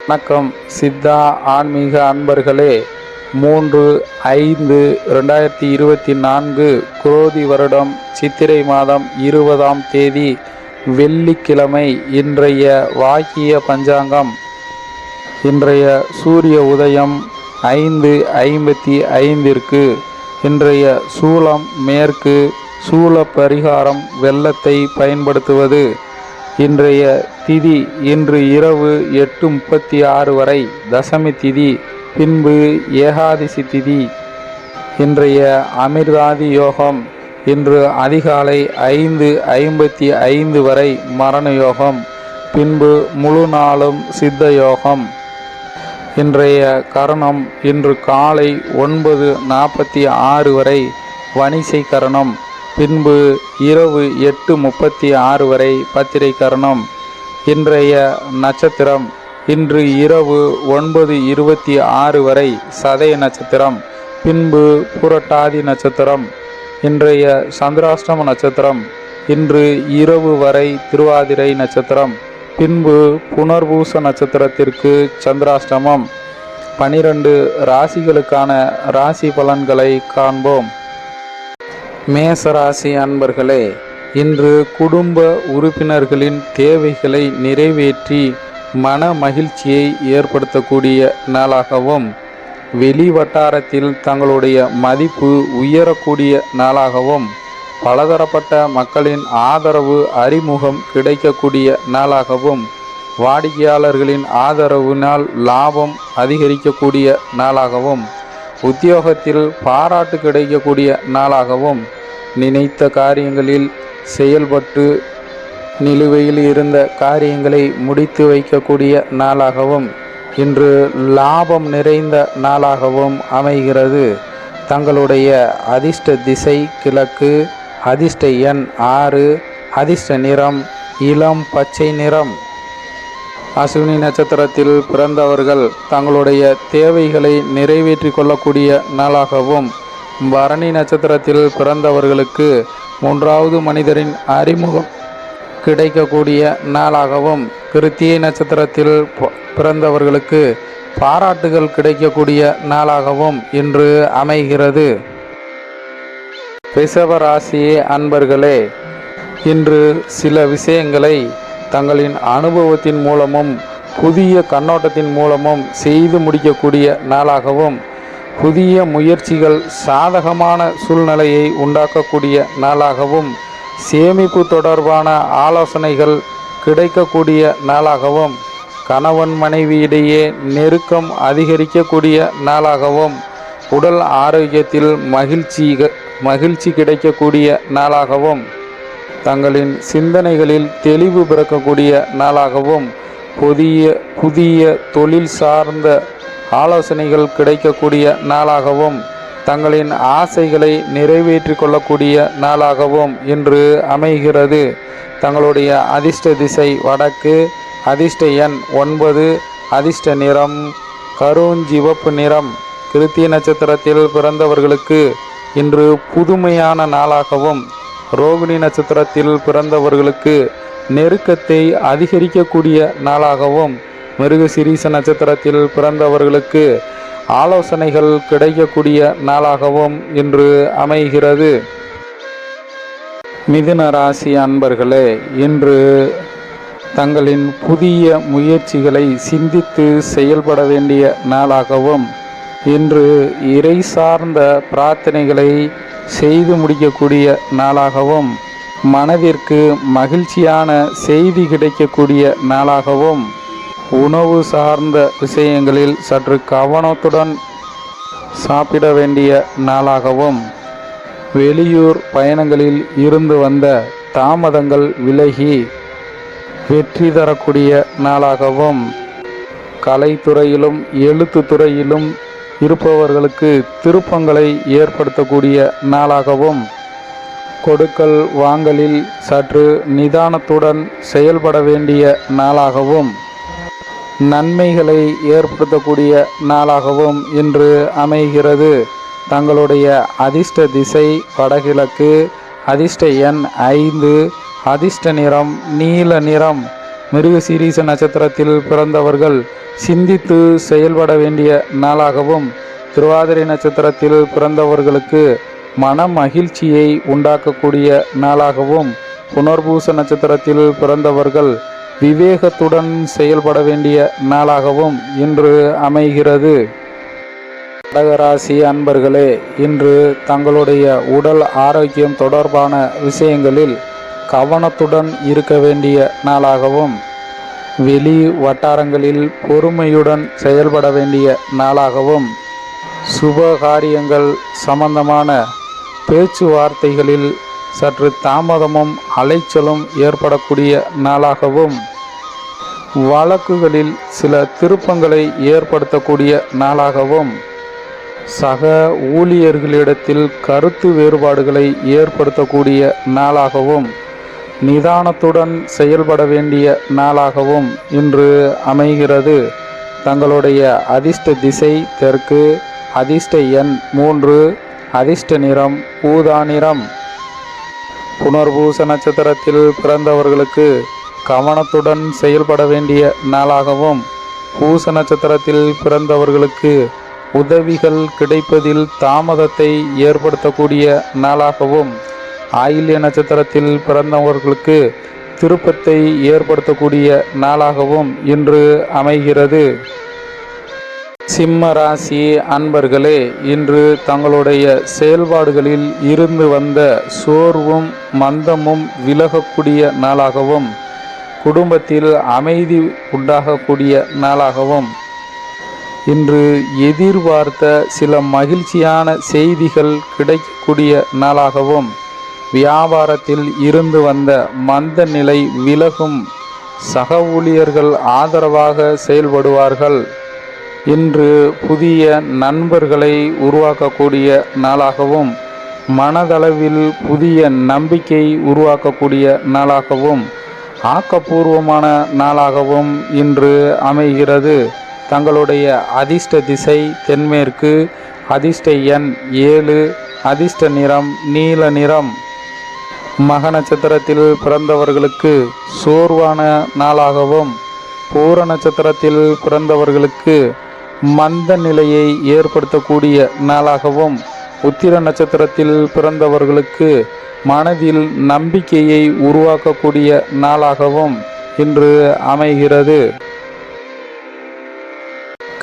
வணக்கம் சித்தா ஆன்மீக அன்பர்களே. 3/5/2024 குரோதி வருடம் சித்திரை மாதம் 20ஆம் தேதி வெள்ளிக்கிழமை. இன்றைய வாக்கிய பஞ்சாங்கம். இன்றைய சூரிய உதயம் 5:55. இன்றைய சூலம் மேற்கு. சூல பரிகாரம் வெள்ளத்தை பயன்படுத்துவது. இன்றைய திதி இன்று இரவு 8:36 வரை தசமி திதி, பின்பு ஏகாதசி திதி. இன்றைய அமிர்தாதி யோகம் இன்று அதிகாலை 5:55 வரை மரண யோகம், பின்பு முழு நாளும் சித்த யோகம். இன்றைய கரணம் இன்று காலை 9:46 வரை வணிசை கரணம், பின்பு இரவு 8:36 வரை பத்திரை கரணம். இன்றைய நட்சத்திரம் இன்று இரவு 9:26 வரை சதய நட்சத்திரம், பின்பு புரட்டாதி நட்சத்திரம். இன்றைய சந்திராஷ்டம நட்சத்திரம் இன்று இரவு வரை திருவாதிரை நட்சத்திரம், பின்பு புனர்பூச நட்சத்திரத்திற்கு சந்திராஷ்டமம். 12 ராசிகளுக்கான ராசி பலன்களை காண்போம். மேசராசி அன்பர்களே, இன்று குடும்ப உறுப்பினர்களின் தேவைகளை நிறைவேற்றி மன மகிழ்ச்சியை ஏற்படுத்தக்கூடிய நாளாகவும், வெளி வட்டாரத்தில் தங்களுடைய மதிப்பு உயரக்கூடிய நாளாகவும், பலதரப்பட்ட மக்களின் ஆதரவு அறிமுகம் கிடைக்கக்கூடிய நாளாகவும், வாடிக்கையாளர்களின் ஆதரவினால் லாபம் அதிகரிக்கக்கூடிய நாளாகவும், உத்தியோகத்தில் பாராட்டு கிடைக்கக்கூடிய நாளாகவும், நினைத்த காரியங்களில் செயல்பட்டு நிலுவையில் இருந்த காரியங்களை முடித்து வைக்கக்கூடிய நாளாகவும், இன்று லாபம் நிறைந்த நாளாகவும் அமைகிறது. தங்களுடைய அதிர்ஷ்ட திசை கிழக்கு, அதிர்ஷ்ட எண் 6, அதிர்ஷ்ட நிறம் இளம் பச்சை நிறம். அஸ்வினி நட்சத்திரத்தில் பிறந்தவர்கள் தங்களுடைய தேவைகளை நிறைவேற்றி கொள்ளக்கூடிய நாளாகவும், பரணி நட்சத்திரத்தில் பிறந்தவர்களுக்கு 3வது மனிதரின் அறிமுகம் கிடைக்கக்கூடிய நாளாகவும், கிருத்திகை நட்சத்திரத்தில் பிறந்தவர்களுக்கு பாராட்டுகள் கிடைக்கக்கூடிய நாளாகவும் இன்று அமைகிறது. ரிஷப ராசி அன்பர்களே, இன்று சில விஷயங்களை தங்களின் அனுபவத்தின் மூலமும் புதிய கண்ணோட்டத்தின் மூலமும் செய்து முடிக்கக்கூடிய நாளாகவும், புதிய முயற்சிகள் சாதகமான சூழ்நிலையை உண்டாக்கக்கூடிய நாளாகவும், சேமிப்பு தொடர்பான ஆலோசனைகள் கிடைக்கக்கூடிய நாளாகவும், கணவன் மனைவியிடையே நெருக்கம் அதிகரிக்கக்கூடிய நாளாகவும், உடல் ஆரோக்கியத்தில் மகிழ்ச்சி கிடைக்கக்கூடிய நாளாகவும், தங்களின் சிந்தனைகளில் தெளிவு பிறக்கக்கூடிய நாளாகவும், புதிய தொழில் சார்ந்த ஆலோசனைகள் கிடைக்கக்கூடிய நாளாகவும், தங்களின் ஆசைகளை நிறைவேற்றி கொள்ளக்கூடிய நாளாகவும் இன்று அமைகிறது. தங்களுடைய அதிர்ஷ்ட திசை வடக்கு, அதிர்ஷ்ட எண் 9, அதிர்ஷ்ட நிறம் கருஞ்சிவப்பு நிறம். கிருத்திகை நட்சத்திரத்தில் பிறந்தவர்களுக்கு இன்று புதுமையான நாளாகவும், ரோகிணி நட்சத்திரத்தில் பிறந்தவர்களுக்கு நெருக்கத்தை அதிகரிக்கக்கூடிய நாளாகவும், மிருகசீரிஷ நட்சத்திரத்தில் பிறந்தவர்களுக்கு ஆலோசனைகள் கிடைக்கக்கூடிய நாளாகவும் இன்று அமைகிறது. மிதுன ராசி அன்பர்களே, இன்று தங்களின் புதிய முயற்சிகளை சிந்தித்து செயல்பட வேண்டிய நாளாகவும், இன்று இறை சார்ந்த பிரார்த்தனைகளை செய்து முடிக்கக்கூடிய நாளாகவும், மனதிற்கு மகிழ்ச்சியான செய்தி கிடைக்கக்கூடிய நாளாகவும், உணவு சார்ந்த விஷயங்களில் சற்று கவனத்துடன் சாப்பிட வேண்டிய நாளாகவும், வெளியூர் பயணங்களில் இருந்து வந்த தாமதங்கள் விலகி வெற்றி தரக்கூடிய நாளாகவும், கலைத்துறையிலும் எழுத்துத்துறையிலும் இருப்பவர்களுக்கு திருப்பங்களை ஏற்படுத்தக்கூடிய நாளாகவும், கொடுக்கல் வாங்கலில் சற்று நிதானத்துடன் செயல்பட வேண்டிய நாளாகவும், நன்மைகளை ஏற்படுத்தக்கூடிய நாளாகவும் இன்று அமைகிறது. தங்களுடைய அதிர்ஷ்ட திசை வடகிழக்கு, அதிர்ஷ்ட எண் 5, அதிர்ஷ்ட நிறம் நீல நிறம். மிருகசீரிஷ நட்சத்திரத்தில் பிறந்தவர்கள் சிந்தித்து செயல்பட வேண்டிய நாளாகவும், திருவாதிரை நட்சத்திரத்தில் பிறந்தவர்களுக்கு மன மகிழ்ச்சியை உண்டாக்கக்கூடிய நாளாகவும், புனர்பூச நட்சத்திரத்தில் பிறந்தவர்கள் விவேகத்துடன் செயல்பட வேண்டிய நாளாகவும் இன்று அமைகிறது. கடகராசி அன்பர்களே, இன்று தங்களுடைய உடல் ஆரோக்கியம் தொடர்பான விஷயங்களில் கவனத்துடன் இருக்க வேண்டிய நாளாகவும், வெளி வட்டாரங்களில் பொறுமையுடன் செயல்பட வேண்டிய நாளாகவும், சுபகாரியங்கள் சம்பந்தமான பேச்சுவார்த்தைகளில் சற்று தாமதமும் அலைச்சலும் ஏற்படக்கூடிய நாளாகவும், வழக்குகளில் சில திருப்பங்களை ஏற்படுத்தக்கூடிய நாளாகவும், சக ஊழியர்களிடத்தில் கருத்து வேறுபாடுகளை ஏற்படுத்தக்கூடிய நாளாகவும், நிதானத்துடன் செயல்பட வேண்டிய நாளாகவும் இன்று அமைகிறது. தங்களுடைய அதிர்ஷ்ட திசை தெற்கு, அதிர்ஷ்ட எண் 3, அதிர்ஷ்ட நிறம் ஊதா நிறம். புனர்பூச நட்சத்திரத்தில் பிறந்தவர்களுக்கு கவனத்துடன் செயல்பட வேண்டிய நாளாகவும், பூச நட்சத்திரத்தில் பிறந்தவர்களுக்கு உதவிகள் கிடைப்பதில் தாமதத்தை ஏற்படுத்தக்கூடிய நாளாகவும், ஆயில்ய நட்சத்திரத்தில் பிறந்தவர்களுக்கு திருப்பத்தை ஏற்படுத்தக்கூடிய நாளாகவும் இன்று அமைகிறது. சிம்ம ராசி அன்பர்களே, இன்று தங்களுடைய செயல்பாடுகளில் இருந்து வந்த சோர்வும் மந்தமும் விலகக்கூடிய நாளாகவும், குடும்பத்தில் அமைதி உண்டாகக்கூடிய நாளாகவும், இன்று எதிர்பார்த்த சில மகிழ்ச்சியான செய்திகள் கிடைக்கக்கூடிய நாளாகவும், வியாபாரத்தில் இருந்து வந்த மந்த நிலை விலகும், சக ஊழியர்கள் ஆதரவாக செயல்படுவார்கள். இன்று புதிய நண்பர்களை உருவாக்கக்கூடிய நாளாகவும், மனதளவில் புதிய நம்பிக்கை உருவாக்கக்கூடிய நாளாகவும், ஆக்கப்பூர்வமான நாளாகவும் இன்று அமைகிறது. தங்களுடைய அதிர்ஷ்ட திசை தென்மேற்கு, அதிர்ஷ்ட எண் 7, அதிர்ஷ்ட நிறம் நீல நிறம். மக நட்சத்திரத்தில் பிறந்தவர்களுக்கு சோர்வான நாளாகவும், பூர நட்சத்திரத்தில் பிறந்தவர்களுக்கு மந்த நிலையை ஏற்படுத்தக்கூடிய நாளாகவும், உத்திர நட்சத்திரத்தில் பிறந்தவர்களுக்கு மனதில் நம்பிக்கையை உருவாக்கக்கூடிய நாளாகவும் இன்று அமைகிறது.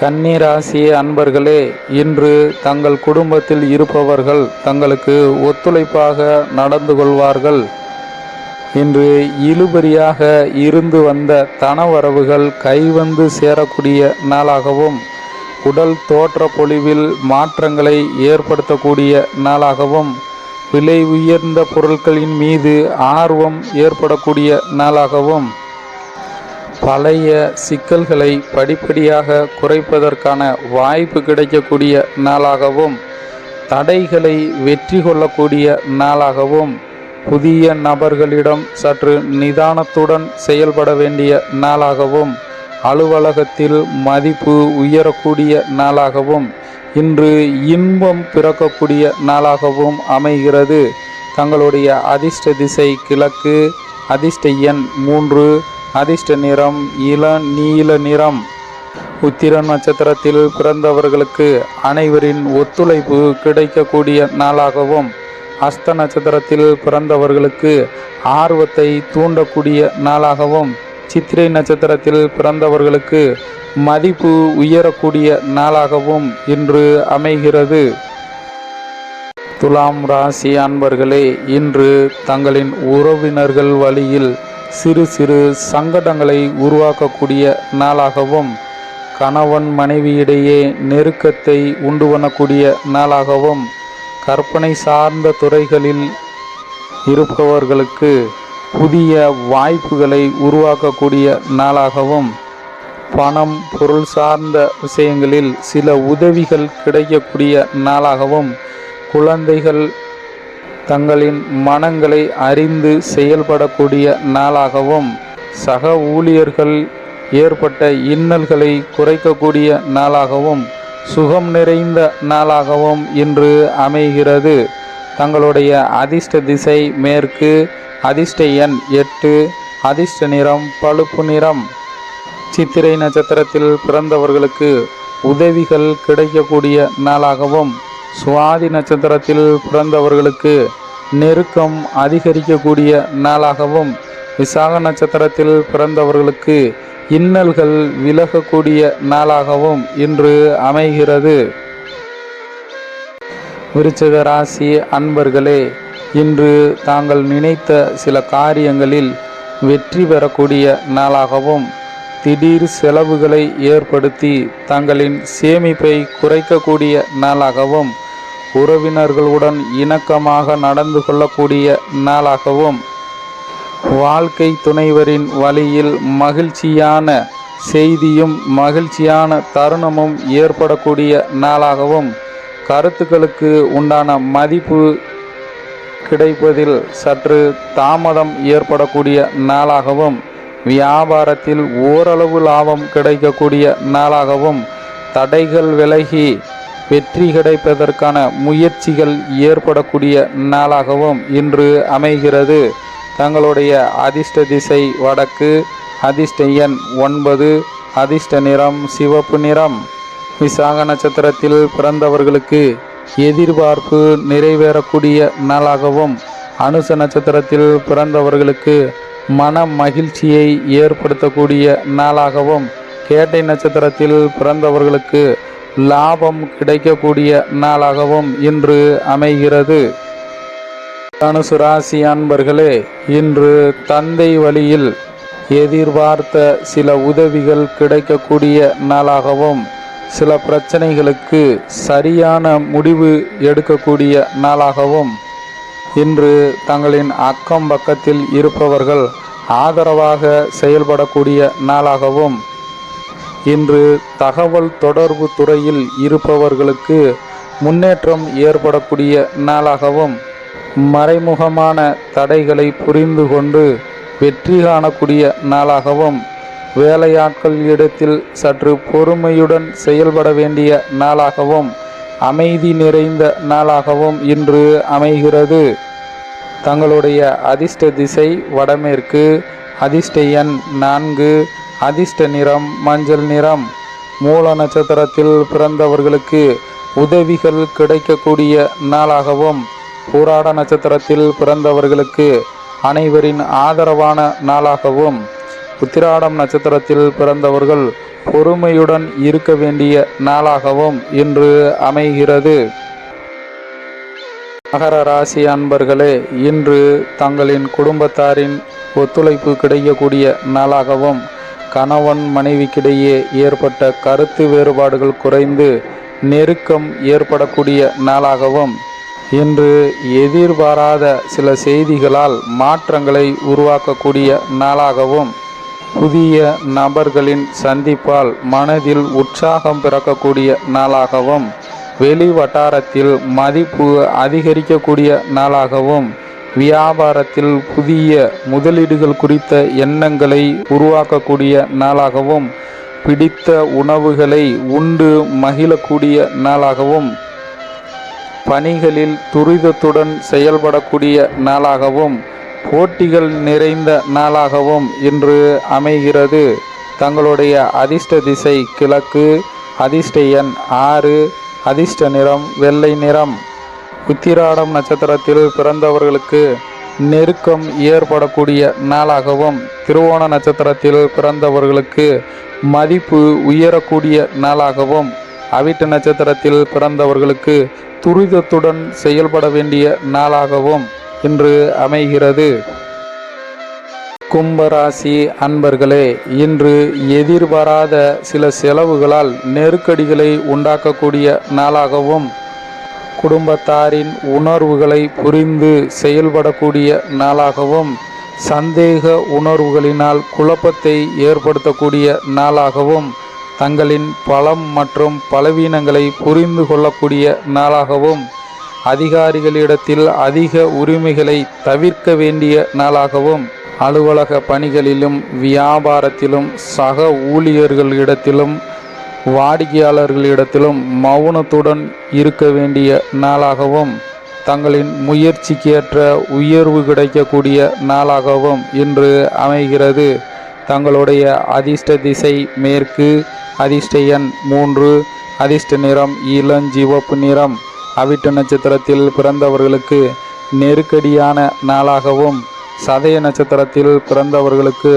கன்னிராசி அன்பர்களே, இன்று தங்கள் குடும்பத்தில் இருப்பவர்கள் தங்களுக்கு ஒத்துழைப்பாக நடந்து கொள்வார்கள். இன்று இழுபறியாக இருந்து வந்த தனவரவுகள் கைவந்து சேரக்கூடிய நாளாகவும், உடல் தோற்ற பொலிவில் மாற்றங்களை ஏற்படுத்தக்கூடிய நாளாகவும், விலை உயர்ந்த பொருட்களின் மீது ஆர்வம் ஏற்படக்கூடிய நாளாகவும், பழைய சிக்கல்களை படிப்படியாக குறைப்பதற்கான வாய்ப்பு கிடைக்கக்கூடிய நாளாகவும், தடைகளை வெற்றி கொள்ளக்கூடிய நாளாகவும், புதிய நபர்களிடம் சற்று நிதானத்துடன் செயல்பட வேண்டிய நாளாகவும், அலுவலகத்தில் மதிப்பு உயரக்கூடிய நாளாகவும், இன்று இன்பம் பிறக்கக்கூடிய நாளாகவும் அமைகிறது. தங்களுடைய அதிர்ஷ்ட திசை கிழக்கு, அதிர்ஷ்ட எண் 3, அதிர்ஷ்ட நிறம் நீல நிறம். உத்திர நட்சத்திரத்தில் பிறந்தவர்களுக்கு அனைவரின் ஒத்துழைப்பு கிடைக்கக்கூடிய நாளாகவும், அஸ்த நட்சத்திரத்தில் பிறந்தவர்களுக்கு ஆர்வத்தை தூண்டக்கூடிய நாளாகவும், சித்திரை நட்சத்திரத்தில் பிறந்தவர்களுக்கு மதிப்பு உயரக்கூடிய நாளாகவும் இன்று அமைகிறது. துலாம் ராசி அன்பர்களே, இன்று தங்களின் உறவினர்கள் வழியில் சிறு சிறு சங்கடங்களை உருவாக்கக்கூடிய நாளாகவும், கணவன் மனைவியிடையே நெருக்கத்தை உண்டு பண்ணக்கூடிய நாளாகவும், கற்பனை சார்ந்த துறைகளில் இருப்பவர்களுக்கு புதிய வாய்ப்புகளை உருவாக்கக்கூடிய நாளாகவும், பணம் பொருள் சார்ந்த விஷயங்களில் சில உதவிகள் கிடைக்கக்கூடிய நாளாகவும், குழந்தைகள் தங்களின் மனங்களை அறிந்து செயல்படக்கூடிய நாளாகவும், சக ஊழியர்கள் ஏற்பட்ட இன்னல்களை குறைக்கக்கூடிய நாளாகவும், சுகம் நிறைந்த நாளாகவும் இன்று அமைகிறது. தங்களுடைய அதிர்ஷ்ட திசை மேற்கு, அதிர்ஷ்ட எண் 8, அதிர்ஷ்ட நிறம் பழுப்பு நிறம். சித்திரை நட்சத்திரத்தில் பிறந்தவர்களுக்கு உதவிகள் கிடைக்கக்கூடிய நாளாகவும், சுவாதி நட்சத்திரத்தில் பிறந்தவர்களுக்கு நெருக்கம் அதிகரிக்கக்கூடிய நாளாகவும், விசாக நட்சத்திரத்தில் பிறந்தவர்களுக்கு இன்னல்கள் விலகக்கூடிய நாளாகவும் இன்று அமைகிறது. விருச்சிக ராசி அன்பர்களே, இன்று தாங்கள் நினைத்த சில காரியங்களில் வெற்றி பெறக்கூடிய நாளாகவும், திடீர் செலவுகளை ஏற்படுத்தி தங்களின் சேமிப்பை குறைக்கக்கூடிய நாளாகவும், உறவினர்களுடன் இணக்கமாக நடந்து கொள்ளக்கூடிய நாளாகவும், வாழ்க்கை துணைவரின் வழியில் மகிழ்ச்சியான செய்தியும் மகிழ்ச்சியான தருணமும் ஏற்படக்கூடிய நாளாகவும், கருத்துக்களுக்கு உண்டான மதிப்பு கிடைப்பதில் சற்று தாமதம் ஏற்படக்கூடிய நாளாகவும், வியாபாரத்தில் ஓரளவு லாபம் கிடைக்கக்கூடிய நாளாகவும், தடைகள் விலகி வெற்றி கிடைப்பதற்கான முயற்சிகள் ஏற்படக்கூடிய நாளாகவும் இன்று அமைகிறது. தங்களுடைய அதிர்ஷ்ட திசை வடக்கு, அதிர்ஷ்ட எண் 9, அதிர்ஷ்ட நிறம் சிவப்பு நிறம். விசாக நட்சத்திரத்தில் பிறந்தவர்களுக்கு எதிர்பார்ப்பு நிறைவேறக்கூடிய நாளாகவும், அனுச நட்சத்திரத்தில் பிறந்தவர்களுக்கு மன மகிழ்ச்சியை ஏற்படுத்தக்கூடிய நாளாகவும், கேட்டை நட்சத்திரத்தில் பிறந்தவர்களுக்கு லாபம் கிடைக்கக்கூடிய நாளாகவும் இன்று அமைகிறது. தனுசு ராசி அன்பர்களே, இன்று தந்தை வழியில் எதிர்பார்த்த சில உதவிகள் கிடைக்கக்கூடிய நாளாகவும், சில பிரச்சனைகளுக்கு சரியான முடிவு எடுக்கக்கூடிய நாளாகவும், இன்று தங்களின் அக்கம் பக்கத்தில் இருப்பவர்கள் ஆதரவாக செயல்படக்கூடிய நாளாகவும், இன்று தகவல் தொடர்பு துறையில் இருப்பவர்களுக்கு முன்னேற்றம் ஏற்படக்கூடிய நாளாகவும், மறைமுகமான தடைகளை புரிந்து கொண்டு வெற்றி காணக்கூடிய நாளாகவும், வேலையாட்கள் இடத்தில் சற்று பொறுமையுடன் செயல்பட வேண்டிய நாளாகவும், அமைதி நிறைந்த நாளாகவும் இன்று அமைகிறது. தங்களுடைய அதிர்ஷ்ட திசை வடமேற்கு, அதிர்ஷ்ட எண் 4, அதிர்ஷ்ட நிறம் மஞ்சள் நிறம். மூல நட்சத்திரத்தில் பிறந்தவர்களுக்கு உதவிகள் கிடைக்கக்கூடிய நாளாகவும், பூராட நட்சத்திரத்தில் பிறந்தவர்களுக்கு அனைவரின் ஆதரவான நாளாகவும், உத்திராடம் நட்சத்திரத்தில் பிறந்தவர்கள் பொறுமையுடன் இருக்க வேண்டிய நாளாகவும் இன்று அமைகிறது. மகர ராசி அன்பர்களே, இன்று தங்களின் குடும்பத்தாரின் ஒத்துழைப்பு கிடைக்கக்கூடிய நாளாகவும், கணவன் மனைவிக்கிடையே ஏற்பட்ட கருத்து வேறுபாடுகள் குறைந்து நெருக்கம் ஏற்படக்கூடிய நாளாகவும், இன்று எதிர்பாராத சில செய்திகளால் மாற்றங்களை உருவாக்கக்கூடிய நாளாகவும், புதிய நபர்களின் சந்திப்பால் மனதில் உற்சாகம் பிறக்கக்கூடிய நாளாகவும், வெளி வட்டாரத்தில் மதிப்பு அதிகரிக்கக்கூடிய நாளாகவும், வியாபாரத்தில் புதிய முதலீடுகள் குறித்த எண்ணங்களை உருவாக்கக்கூடிய நாளாகவும், பிடித்த உணவுகளை உண்டு மகிழக்கூடிய நாளாகவும், பணிகளில் துரிதத்துடன் செயல்படக்கூடிய நாளாகவும், போட்டிகள் நிறைந்த நாளாகவும் இன்று அமைகிறது. தங்களுடைய அதிர்ஷ்ட திசை கிழக்கு, அதிர்ஷ்ட எண் 6, அதிர்ஷ்ட நிறம் வெள்ளை நிறம். உத்திராடம் நட்சத்திரத்தில் பிறந்தவர்களுக்கு நெருக்கம் ஏற்படக்கூடிய நாளாகவும், திருவோண நட்சத்திரத்தில் பிறந்தவர்களுக்கு மதிப்பு உயரக்கூடிய நாளாகவும், அவிட்ட நட்சத்திரத்தில் பிறந்தவர்களுக்கு துரிதத்துடன் செயல்பட வேண்டிய நாளாகவும் இன்று அமைகிறது. கும்பராசி அன்பர்களே, இன்று எதிர்பாராத சில செலவுகளால் நெருக்கடிகளை உண்டாக்கக்கூடிய நாளாகவும், குடும்பத்தாரின் உணர்வுகளை புரிந்து செயல்படக்கூடிய நாளாகவும், சந்தேக உணர்வுகளினால் குழப்பத்தை ஏற்படுத்தக்கூடிய நாளாகவும், தங்களின் பலம் மற்றும் பலவீனங்களை புரிந்து கொள்ளக்கூடிய நாளாகவும், அதிகாரிகளிடத்தில் அதிக உரிமைகளை தவிர்க்க வேண்டிய நாளாகவும், அலுவலக பணிகளிலும் வியாபாரத்திலும் சக ஊழியர்களிடத்திலும் வாடிக்கையாளர்களிடத்திலும் மௌனத்துடன் இருக்க வேண்டிய நாளாகவும், தங்களின் முயற்சிக்கேற்ற உயர்வு கிடைக்கக்கூடிய நாளாகவும் இன்று அமைகிறது. தங்களுடைய அதிர்ஷ்ட திசை மேற்கு, அதிர்ஷ்ட எண் 3, அதிர்ஷ்ட நிறம் இளஞ்சிவப்பு நிறம். அவிட்ட நட்சத்திரத்தில் பிறந்தவர்களுக்கு நெருக்கடியான நாளாகவும், சதய நட்சத்திரத்தில் பிறந்தவர்களுக்கு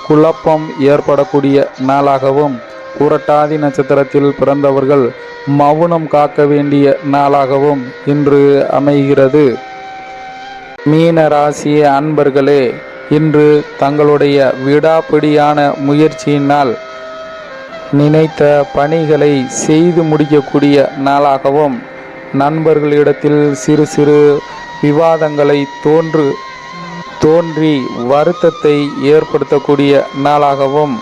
குழப்பம் ஏற்படக்கூடிய நாளாகவும், புரட்டாதி நட்சத்திரத்தில் பிறந்தவர்கள் மௌனம் காக்க வேண்டிய நாளாகவும் இன்று அமைகிறது. மீன ராசி அன்பர்களே, இன்று தங்களுடைய விடாப்பிடியான முயற்சியினால் நினைத்த பணிகளை செய்து முடிக்கக்கூடிய நாளாகவும், நண்பர்களிடத்தில் சிறு சிறு விவாதங்களை தோன்றி வருத்தத்தை ஏற்படுத்தக்கூடிய நாளாகவும்,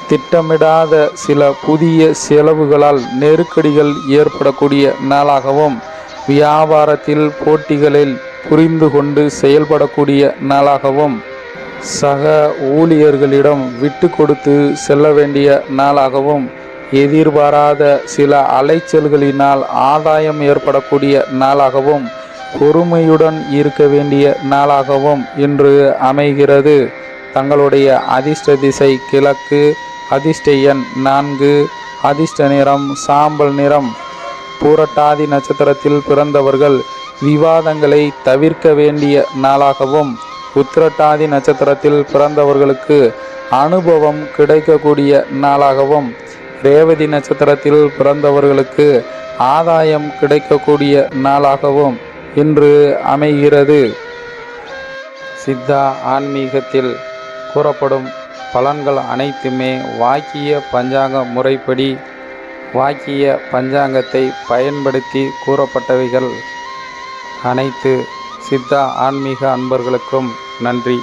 திட்டமிடாத சில புதிய செலவுகளால் நெருக்கடிகள் ஏற்படக்கூடிய நாளாகவும், வியாபாரத்தில் போட்டிகளில் புரிந்து கொண்டு செயல்படக்கூடிய நாளாகவும், சக ஊழியர்களிடம் விட்டு கொடுத்து செல்ல வேண்டிய நாளாகவும், எதிர்பாராத சில அலைச்சல்களினால் ஆதாயம் ஏற்படக்கூடிய நாளாகவும், பொறுமையுடன் இருக்க வேண்டிய நாளாகவும் இன்று அமைகிறது. தங்களுடைய அதிர்ஷ்ட திசை கிழக்கு, அதிர்ஷ்ட எண் 4, அதிர்ஷ்ட நிறம் சாம்பல் நிறம். பூரட்டாதி நட்சத்திரத்தில் பிறந்தவர்கள் விவாதங்களை தவிர்க்க வேண்டிய நாளாகவும், உத்திரட்டாதி நட்சத்திரத்தில் பிறந்தவர்களுக்கு அனுபவம் கிடைக்கக்கூடிய நாளாகவும், ரேவதி நட்சத்திரத்தில் பிறந்தவர்களுக்கு ஆதாயம் கிடைக்கக்கூடிய நாளாகவும் இன்று அமைகிறது. சித்தா ஆன்மீகத்தில் கூறப்படும் பலன்கள் அனைத்துமே வாக்கிய பஞ்சாங்க முறைப்படி வாக்கிய பஞ்சாங்கத்தை பயன்படுத்தி கூறப்பட்டவைகள். அனைத்து சித்தா ஆன்மீக அன்பர்களுக்கும் நன்றி.